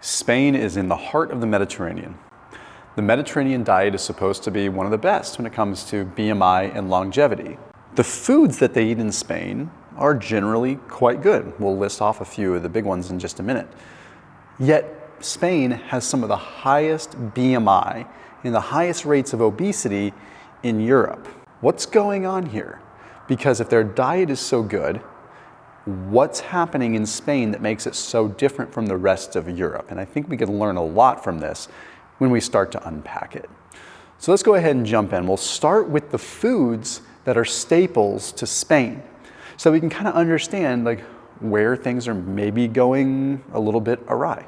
Spain is in the heart of the Mediterranean. The Mediterranean diet is supposed to be one of the best when it comes to BMI and longevity. The foods that they eat in Spain are generally quite good. We'll list off a few of the big ones in just a minute. Yet Spain has some of the highest BMI and the highest rates of obesity in Europe. What's going on here? Because if their diet is so good, what's happening in Spain that makes it so different from the rest of Europe? And I think we can learn a lot from this when we start to unpack it. So let's go ahead and jump in. We'll start with the foods that are staples to Spain, so we can kind of understand where things are maybe going a little bit awry.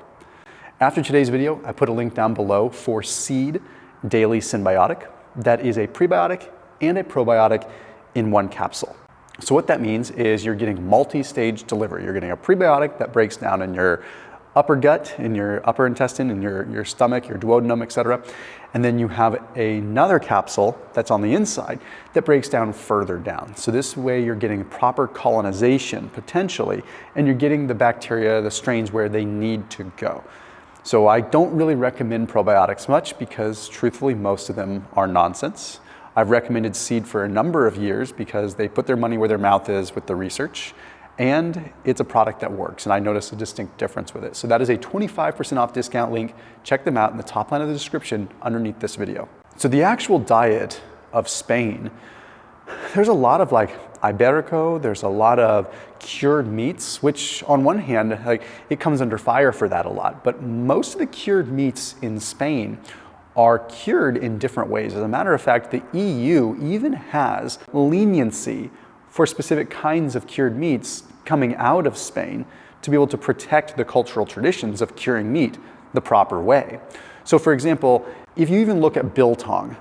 After today's video, I put a link down below for Seed Daily Synbiotic. That is a prebiotic and a probiotic in one capsule. So what that means is you're getting multi-stage delivery. You're getting a prebiotic that breaks down in your upper gut, in your upper intestine, in your stomach, your duodenum, etc. And then you have another capsule that's on the inside that breaks down further down. So this way you're getting proper colonization potentially, and you're getting the bacteria, the strains where they need to go. So I don't really recommend probiotics much because truthfully most of them are nonsense. I've recommended Seed for a number of years because they put their money where their mouth is with the research, and it's a product that works, and I noticed a distinct difference with it. So that is a 25% off discount link. Check them out in the top line of the description underneath this video. So the actual diet of Spain, there's a lot of Iberico, there's a lot of cured meats, which on one hand, it comes under fire for that a lot, but most of the cured meats in Spain are cured in different ways. As a matter of fact, the EU even has leniency for specific kinds of cured meats coming out of Spain to be able to protect the cultural traditions of curing meat the proper way. So for example, if you even look at biltong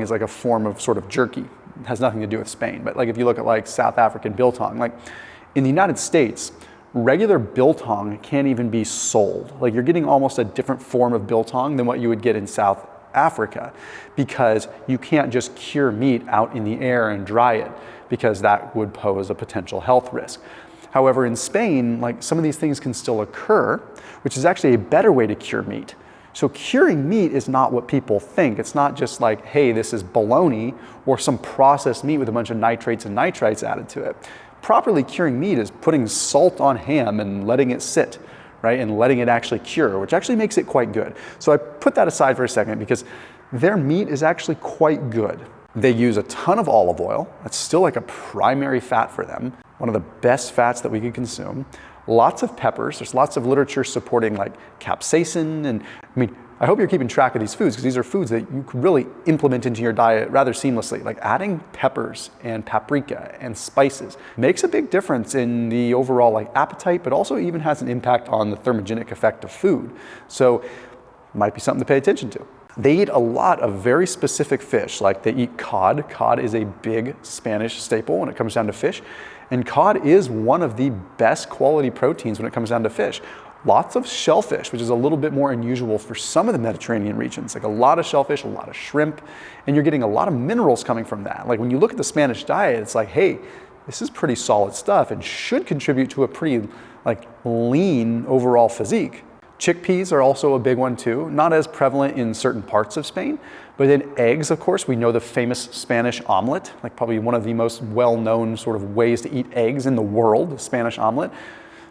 is like a form of sort of jerky. It has nothing to do with Spain, but if you look at South African biltong, in the United States, regular biltong can't even be sold. You're getting almost a different form of biltong than what you would get in South Africa, because you can't just cure meat out in the air and dry it, because that would pose a potential health risk. However, in Spain, some of these things can still occur, which is actually a better way to cure meat. So curing meat is not what people think. It's not just hey, this is bologna or some processed meat with a bunch of nitrates and nitrites added to it. Properly curing meat is putting salt on ham and letting it sit, right? And letting it actually cure, which actually makes it quite good. So I put that aside for a second because their meat is actually quite good. They use a ton of olive oil. That's still a primary fat for them. One of the best fats that we could consume. Lots of peppers. There's lots of literature supporting capsaicin. And I hope you're keeping track of these foods, because these are foods that you could really implement into your diet rather seamlessly. Adding peppers and paprika and spices makes a big difference in the overall appetite, but also even has an impact on the thermogenic effect of food. So might be something to pay attention to. They eat a lot of very specific fish, they eat cod. Cod is a big Spanish staple when it comes down to fish. And cod is one of the best quality proteins when it comes down to fish. Lots of shellfish, which is a little bit more unusual for some of the Mediterranean regions, a lot of shellfish, a lot of shrimp, and you're getting a lot of minerals coming from that. When you look at the Spanish diet, it's hey, this is pretty solid stuff and should contribute to a pretty lean overall physique. Chickpeas are also a big one too, not as prevalent in certain parts of Spain, but then eggs, of course, we know the famous Spanish omelet, probably one of the most well-known sort of ways to eat eggs in the world, the Spanish omelet.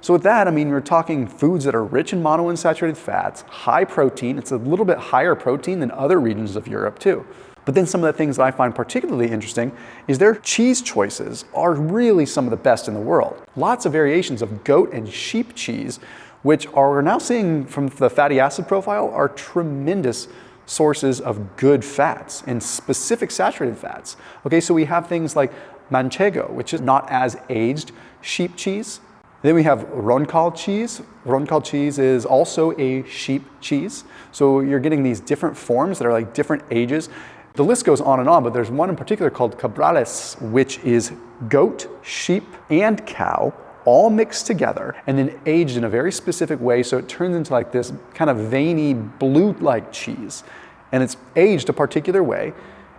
So with that, we're talking foods that are rich in monounsaturated fats, high protein. It's a little bit higher protein than other regions of Europe too. But then some of the things that I find particularly interesting is their cheese choices are really some of the best in the world. Lots of variations of goat and sheep cheese, which we're now seeing from the fatty acid profile are tremendous sources of good fats and specific saturated fats. Okay, so we have things like manchego, which is not as aged sheep cheese. Then we have roncal cheese. Roncal cheese is also a sheep cheese. So you're getting these different forms that are different ages. The list goes on and on, but there's one in particular called cabrales, which is goat, sheep, and cow, all mixed together and then aged in a very specific way, so it turns into this kind of veiny, blue-like cheese. And it's aged a particular way,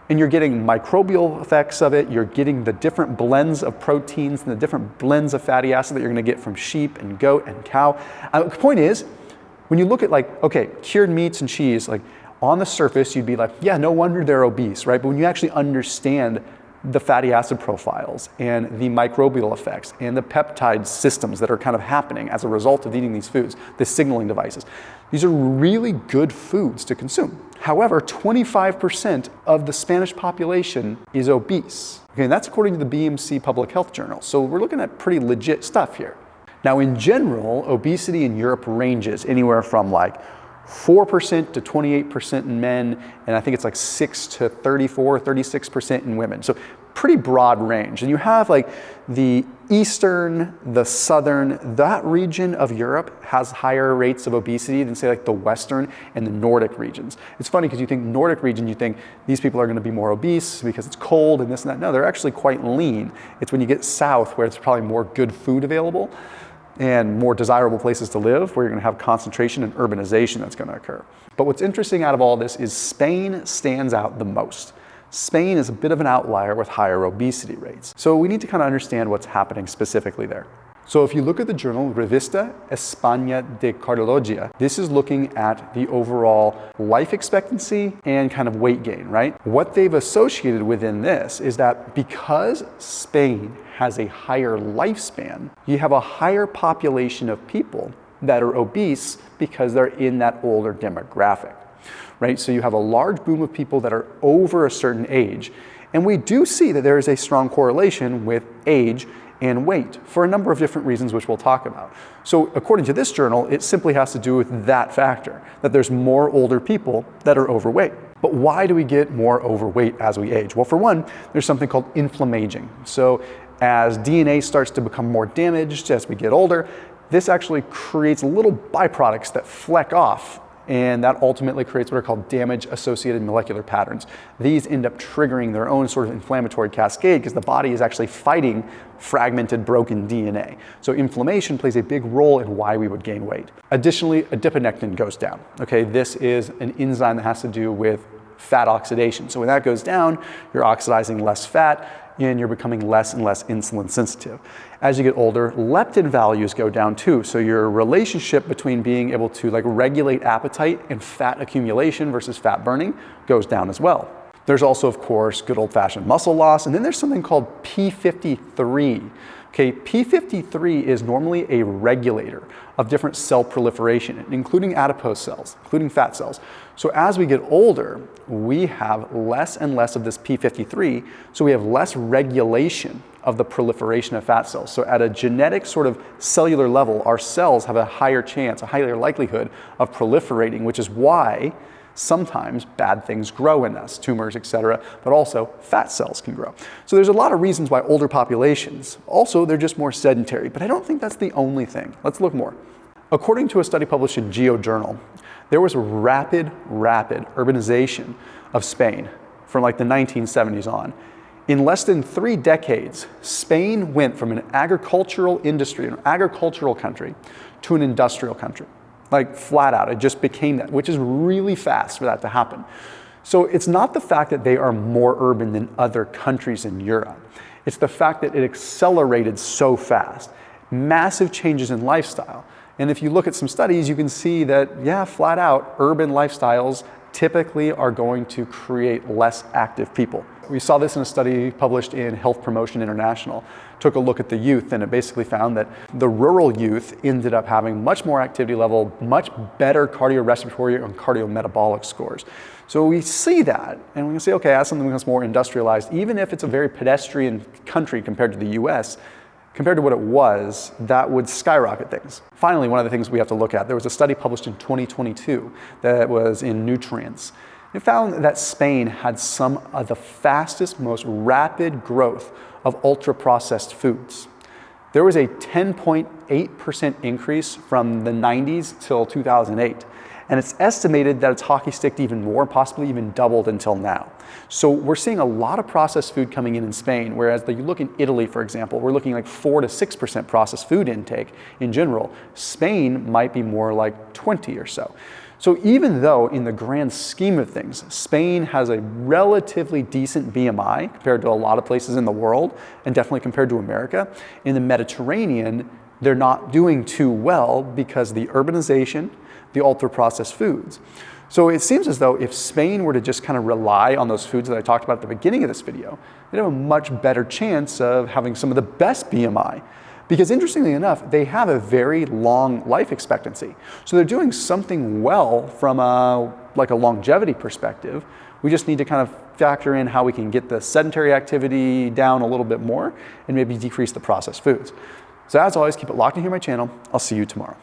and you're getting microbial effects of it, you're getting the different blends of proteins and the different blends of fatty acid that you're gonna get from sheep and goat and cow. The point is, When you look at like, okay, cured meats and cheese, like on the surface, you'd be like, yeah, no wonder they're obese, right? But when you actually understand the fatty acid profiles and the microbial effects and the peptide systems that are kind of happening as a result of eating these foods, the signaling devices, these are really good foods to consume. However, 25% of the Spanish population is obese. Okay, and that's according to the BMC Public Health Journal. So we're looking at pretty legit stuff here. Now, in general, obesity in Europe ranges anywhere from like 4% to 28% in men, and I think it's like 6 to 34, 36% in women. So pretty broad range. And you have like the eastern, the southern, that region of Europe has higher rates of obesity than say like the western and the Nordic regions. It's funny because you think Nordic region, you think these people are going to be more obese because it's cold and this and that. No, they're actually quite lean. It's when you get south where it's probably more good food available and more desirable places to live, where you're going to have concentration and urbanization that's going to occur. But what's interesting out of all this is Spain stands out the most. Spain is a bit of an outlier with higher obesity rates. So we need to kind of understand what's happening specifically there. So if you look at the journal Revista España de Cardiología, this is looking at the overall life expectancy and kind of weight gain, right? What they've associated within this is that because Spain has a higher lifespan, you have a higher population of people that are obese because they're in that older demographic, right? So you have a large boom of people that are over a certain age. And we do see that there is a strong correlation with age and weight for a number of different reasons, which we'll talk about. So according to this journal, it simply has to do with that factor, that there's more older people that are overweight. But why do we get more overweight as we age? Well, for one, there's something called inflammaging. So as DNA starts to become more damaged as we get older, this actually creates little byproducts that fleck off, and that ultimately creates what are called damage-associated molecular patterns. These end up triggering their own sort of inflammatory cascade because the body is actually fighting fragmented, broken DNA. So inflammation plays a big role in why we would gain weight. Additionally, adiponectin goes down. Okay, this is an enzyme that has to do with fat oxidation. So when that goes down, you're oxidizing less fat, and you're becoming less and less insulin sensitive. As you get older, leptin values go down too. So your relationship between being able to like regulate appetite and fat accumulation versus fat burning goes down as well. There's also, of course, good old-fashioned muscle loss. And then there's something called P53. Okay, P53 is normally a regulator of different cell proliferation, including adipose cells, including fat cells. So as we get older, we have less and less of this P53, so we have less regulation of the proliferation of fat cells. So at a genetic sort of cellular level, our cells have a higher chance, a higher likelihood of proliferating, which is why sometimes bad things grow in us, tumors, etc., but also fat cells can grow. So there's a lot of reasons why older populations, also they're just more sedentary, but I don't think that's the only thing. Let's look more. According to a study published in Geo Journal, there was rapid urbanization of Spain from like the 1970s on. In less than 3 decades, Spain went from an agricultural industry, an agricultural country, to an industrial country. Like flat out, it just became that, which is really fast for that to happen. So it's not the fact that they are more urban than other countries in Europe. It's the fact that it accelerated so fast. Massive changes in lifestyle. And if you look at some studies, you can see that, yeah, flat out, urban lifestyles typically are going to create less active people. We saw this in a study published in Health Promotion International. Took a look at the youth, and it basically found that the rural youth ended up having much more activity level, much better cardiorespiratory and cardiometabolic scores. So we see that, and we can say, okay, as something becomes more industrialized, even if it's a very pedestrian country compared to the US, compared to what it was, that would skyrocket things. Finally, one of the things we have to look at, there was a study published in 2022 that was in Nutrients. It found that Spain had some of the fastest, most rapid growth of ultra-processed foods. There was a 10.8% increase from the 90s till 2008. And it's estimated that it's hockey sticked even more, possibly even doubled until now. So we're seeing a lot of processed food coming in Spain, whereas you look in Italy, for example, we're looking like 4 to 6% processed food intake in general. Spain might be more like 20 or so. So even though in the grand scheme of things, Spain has a relatively decent BMI compared to a lot of places in the world, and definitely compared to America, in the Mediterranean, they're not doing too well because the urbanization, the ultra-processed foods. So it seems as though if Spain were to just kind of rely on those foods that I talked about at the beginning of this video, they'd have a much better chance of having some of the best BMI. Because interestingly enough, they have a very long life expectancy. So they're doing something well from a longevity perspective. We just need to kind of factor in how we can get the sedentary activity down a little bit more and maybe decrease the processed foods. So as always, keep it locked in here on my channel. I'll see you tomorrow.